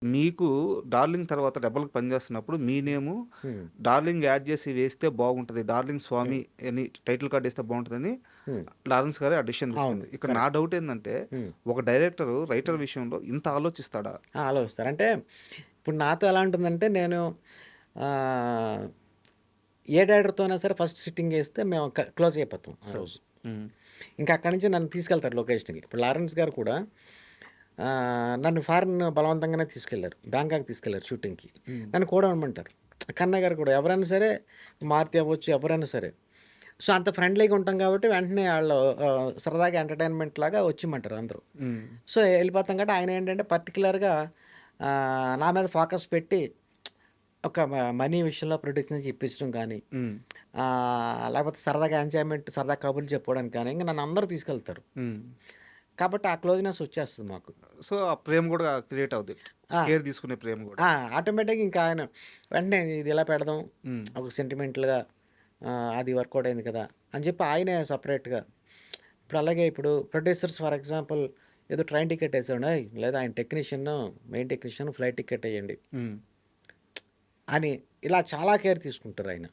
మీకు 'డార్లింగ్' తర్వాత 'రెబెల్‌కి' పనిచేస్తున్నప్పుడు మీ నేము హ్మ్. 'డార్లింగ్' యాడ్ చేసి వేస్తే బాగుంటది. 'డార్లింగ్ హ్మ్. స్వామి' అని టైటిల్ కార్డ్ ఏస్తే బాగుంటదని హ్మ్. లారెన్స్ గారే ఆ డెసిషన్ అవును. తీసుకుంది. ఇక్కడ నా కరెక్ట్. డౌట్ ఏందంటే, హ్మ్. ఒక డైరెక్టరు, రైటర్ విషయంలో ఇంత ఆలోచిస్తాడా? ఆలోచిస్తారు. అంటే ఇప్పుడు నాతో ఎలా ఉంటుందంటే నేను ఆహ్, ఏ డైరెక్టర్‌తోనా సరే ఫస్ట్ సిట్టింగ్ ఏస్తే మేము క్లోజ్ అయిపోతాం ఆ సరే. రోజు. హ్మ్. ఇంకా అక్కడి నుంచి నన్ను తీసుకెళ్తారు లొకేషన్‌కి. ఇప్పుడు లారెన్స్ గారు కూడా నన్ను ఫారిన్ బలవంతంగానే తీసుకెళ్లారు. బ్యాంకాక్ తీసుకెళ్లారు షూటింగ్‌కి. హ్మ్. నన్ను కూడా ఉండమంటారు. కన్నయ్య గారు కూడా ఎవరైనా సరే మారుతి అవ్వచ్చు ఎవరైనా సరే. సో, అంత ఫ్రెండ్లీగా ఉంటాం కాబట్టి వెంటనే ఆళ్ళు సరదాగా ఎంటర్‌టైన్‌మెంట్ లాగా వచ్చిమంటారు అందరూ. హ్మ్. సో, ఎళ్ళిపోతాం కాబట్టి ఆయనేంటంటే పర్టిక్యులర్‌గా నా మీద ఫోకస్ పెట్టి ఒక మనీ విషయంలో ప్రొటెక్షన్ ఇప్పించడం కానీ, హ్మ్. లేకపోతే సరదాగా ఎంజాయ్‌మెంట్ సరదా కబుర్లు చెప్పుకోవడానికి కానీ, ఇంక నన్ను అందరూ తీసుకెళ్తారు. హ్మ్. కాబట్టి ఆ క్లోజ్‌నెస్ వచ్చేస్తది మాకు. సో, ఆ ప్రేమ గూడా క్రియేట్ అవుద్ది. ఆ! కేర్ తీసుకునే ప్రేమ గూడా. ఆ! ఆటోమేటిక్‌గా ఇంకా ఆయన వెంటనే ఇది ఇలా పెడదాం. హ్మ్. ఒక సెంటిమెంటల్‌గా అది వర్కౌట్ అయింది కదా! అని చెప్పి ఆయనే సెపరేట్‌గా ఇప్పుడు అలాగే ఇప్పుడు ప్రొడ్యూసర్స్ ఫర్ ఎగ్జాంపుల్ ఏదో ట్రైన్ టికెట్ ఏసాడు. "ఏయ్! లేదా ఆయన మెయిన్ టెక్నీషియన్ ఫ్లైట్ టికెట్ ఎయండి" హ్మ్. అని ఇలా చాలా కేర్ తీసుకుంటారాయన.